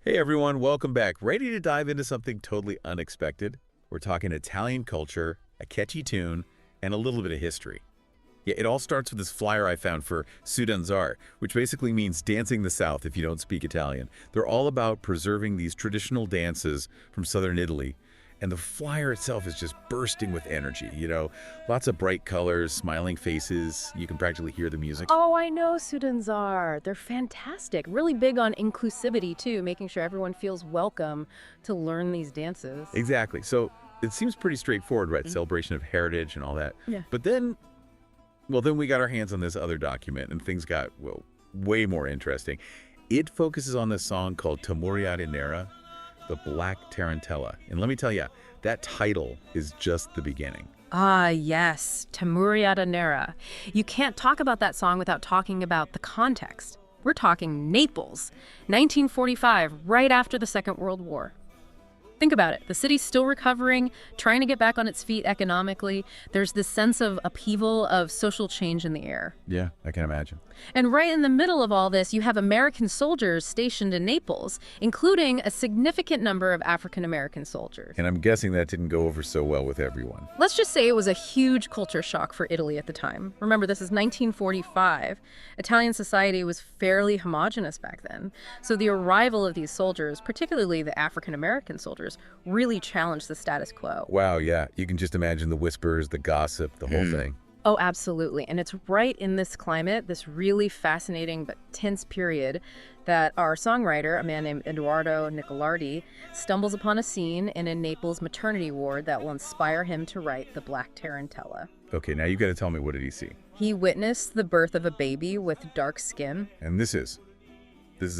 Hey everyone, welcome back. Ready to dive into something totally unexpected? We're talking Italian culture, a catchy tune, and a little bit of history. Yeah, it all starts with this flyer I found for Sudanzare, which basically means dancing the South if you don't speak Italian. They're all about preserving these traditional dances from southern Italy. And the flyer itself is just bursting with energy, lots of bright colors, smiling faces. You can practically hear the music. Oh, I know Sudanzare. They're fantastic. Really big on inclusivity, too, making sure everyone feels welcome to learn these dances. Exactly. So it seems pretty straightforward, right? Mm. Celebration of heritage and all that. Yeah. But then we got our hands on this other document and things got, well, way more interesting. It focuses on this song called Tammurriata Nera, the Black Tarantella. And let me tell you, that title is just the beginning. Ah, yes, Tammurriata Nera. You can't talk about that song without talking about the context. We're talking Naples, 1945, right after the Second World War. Think about it. The city's still recovering, trying to get back on its feet economically. There's this sense of upheaval, of social change in the air. Yeah, I can imagine. And right in the middle of all this, you have American soldiers stationed in Naples, including a significant number of African-American soldiers. And I'm guessing that didn't go over so well with everyone. Let's just say it was a huge culture shock for Italy at the time. Remember, this is 1945. Italian society was fairly homogenous back then. So the arrival of these soldiers, particularly the African-American soldiers, really challenged the status quo. Wow, yeah. You can just imagine the whispers, the gossip, the whole thing. Oh, absolutely. And it's right in this climate, this really fascinating but tense period, that our songwriter, a man named Edoardo Nicolardi, stumbles upon a scene in a Naples maternity ward that will inspire him to write The Black Tarantella. Okay, now you got to tell me, what did he see? He witnessed the birth of a baby with dark skin. And this is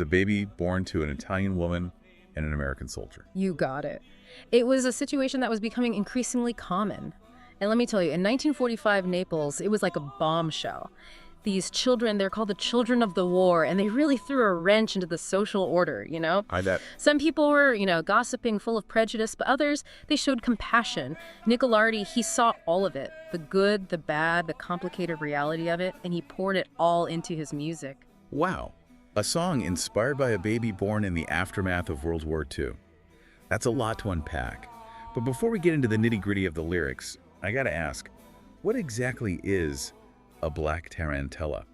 a baby born to an Italian woman and an American soldier. You got it. It was a situation that was becoming increasingly common. And let me tell you, in 1945 Naples, it was like a bombshell. These children, they're called the children of the war, and they really threw a wrench into the social order, I bet. Some people were, gossiping, full of prejudice, but others, they showed compassion. Nicolardi, he saw all of it, the good, the bad, the complicated reality of it, and he poured it all into his music. Wow. A song inspired by a baby born in the aftermath of World War II. That's a lot to unpack. But before we get into the nitty-gritty of the lyrics, I gotta ask, what exactly is a black tarantella?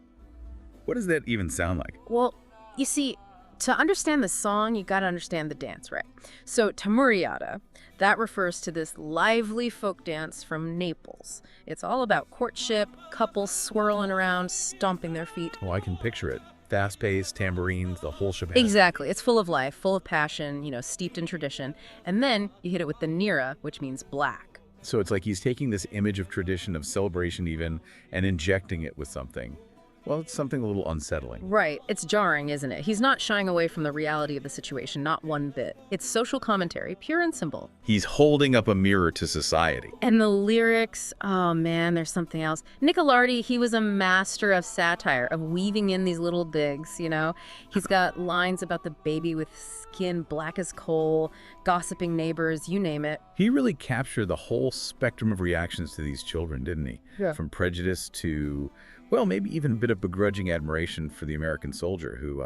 What does that even sound like? Well, you see, to understand the song, you gotta understand the dance, right? So Tammurriata, that refers to this lively folk dance from Naples. It's all about courtship, couples swirling around, stomping their feet. Oh, I can picture it. Fast-paced, tambourines, the whole shebang. Exactly. It's full of life, full of passion, steeped in tradition. And then you hit it with the nera, which means black. So it's like he's taking this image of tradition, of celebration even, and injecting it with something. Well, it's something a little unsettling. Right. It's jarring, isn't it? He's not shying away from the reality of the situation, not one bit. It's social commentary, pure and simple. He's holding up a mirror to society. And the lyrics, oh man, there's something else. Nicolardi, he was a master of satire, of weaving in these little digs, He's got lines about the baby with skin black as coal, gossiping neighbors, you name it. He really captured the whole spectrum of reactions to these children, didn't he? Yeah. From prejudice to, well, maybe even a bit of begrudging admiration for the American soldier who,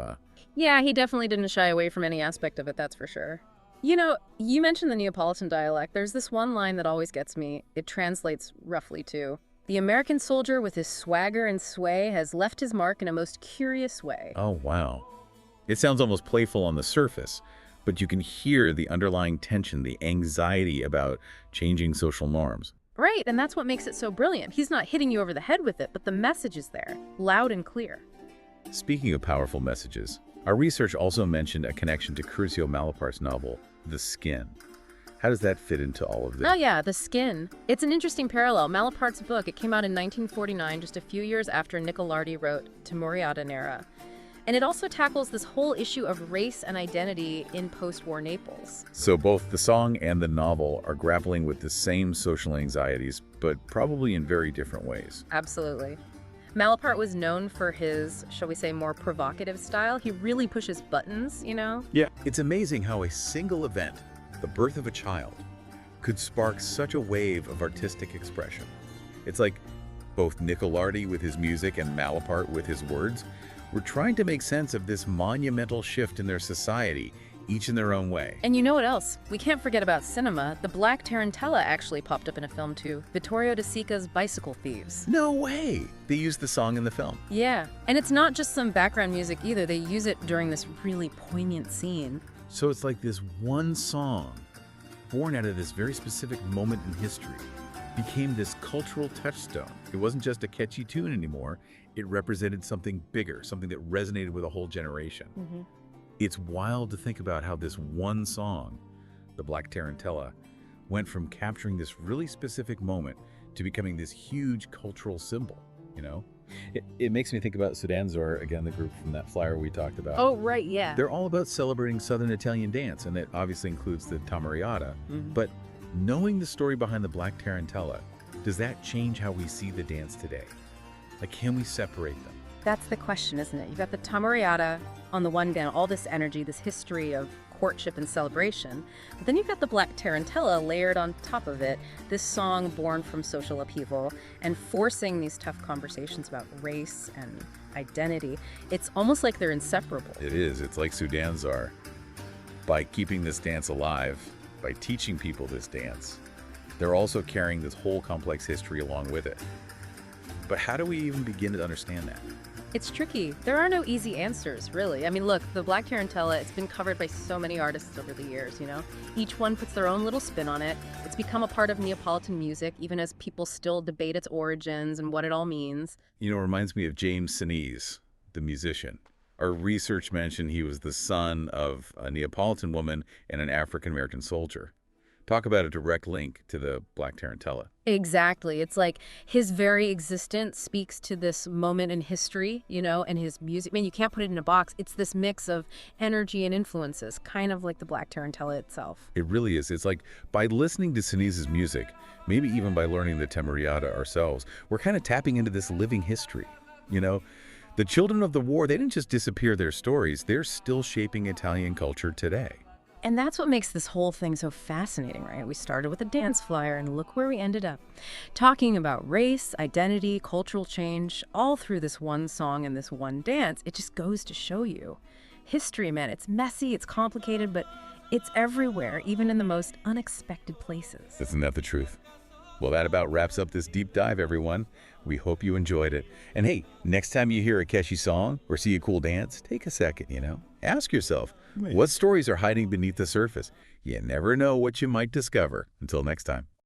Yeah, he definitely didn't shy away from any aspect of it, that's for sure. You mentioned the Neapolitan dialect. There's this one line that always gets me. It translates roughly to, "The American soldier with his swagger and sway has left his mark in a most curious way." oh, wow. It sounds almost playful on the surface, but you can hear the underlying tension, the anxiety about changing social norms. Right, and that's what makes it so brilliant. He's not hitting you over the head with it, but the message is there, loud and clear. Speaking of powerful messages, our research also mentioned a connection to Crucio Malaparte's novel, The Skin. How does that fit into all of this? Oh yeah, The Skin. It's an interesting parallel. Malaparte's book, it came out in 1949, just a few years after Nicolardi wrote Tammurriata Nera. And it also tackles this whole issue of race and identity in post-war Naples. So both the song and the novel are grappling with the same social anxieties, but probably in very different ways. Absolutely. Malaparte was known for his, shall we say, more provocative style. He really pushes buttons, Yeah. It's amazing how a single event, the birth of a child, could spark such a wave of artistic expression. It's like both Nicolardi with his music and Malaparte with his words were trying to make sense of this monumental shift in their society, each in their own way. And you know what else? We can't forget about cinema. The Black Tarantella actually popped up in a film too. Vittorio De Sica's Bicycle Thieves. No way! They used the song in the film. Yeah, and it's not just some background music either. They use it during this really poignant scene. So it's like this one song, born out of this very specific moment in history, became this cultural touchstone. It wasn't just a catchy tune anymore. It represented something bigger, something that resonated with a whole generation. It's wild to think about how this one song, the Black Tarantella, went from capturing this really specific moment to becoming this huge cultural symbol, you know? It makes me think about Sudanzare, again, the group from that flyer we talked about. Oh, right, yeah. They're all about celebrating Southern Italian dance, and it obviously includes the Tammurriata. But knowing the story behind the Black Tarantella, does that change how we see the dance today? Like, can we separate them? That's the question, isn't it? You've got the Tammurriata on the one hand, all this energy, this history of courtship and celebration. But then you've got the Black Tarantella layered on top of it, this song born from social upheaval and forcing these tough conversations about race and identity. It's almost like they're inseparable. It is. It's like Sudanzare. By keeping this dance alive, by teaching people this dance, they're also carrying this whole complex history along with it. But how do we even begin to understand that? It's tricky. There are no easy answers, really. I mean, look, the Black Tarantella, it's been covered by so many artists over the years, you know? Each one puts their own little spin on it. It's become a part of Neapolitan music, even as people still debate its origins and what it all means. You know, it reminds me of James Sinise, the musician. Our research mentioned he was the son of a Neapolitan woman and an African-American soldier. Talk about a direct link to the Black Tarantella. Exactly. It's like his very existence speaks to this moment in history, you know, and his music. Man, you can't put it in a box. It's this mix of energy and influences, kind of like the Black Tarantella itself. It really is. It's like by listening to Sinise's music, maybe even by learning the Tammurriata ourselves, we're kind of tapping into this living history. You know, the children of the war, they didn't just disappear their stories. They're still shaping Italian culture today. And that's what makes this whole thing so fascinating, right? We started with a dance flyer, and look where we ended up. Talking about race, identity, cultural change, all through this one song and this one dance. It just goes to show you. History, man, it's messy, it's complicated, but it's everywhere, even in the most unexpected places. Isn't that the truth? Well, that about wraps up this deep dive, everyone. We hope you enjoyed it. And hey, next time you hear a catchy song or see a cool dance, take a second, you know? Ask yourself, what stories are hiding beneath the surface? You never know what you might discover. Until next time.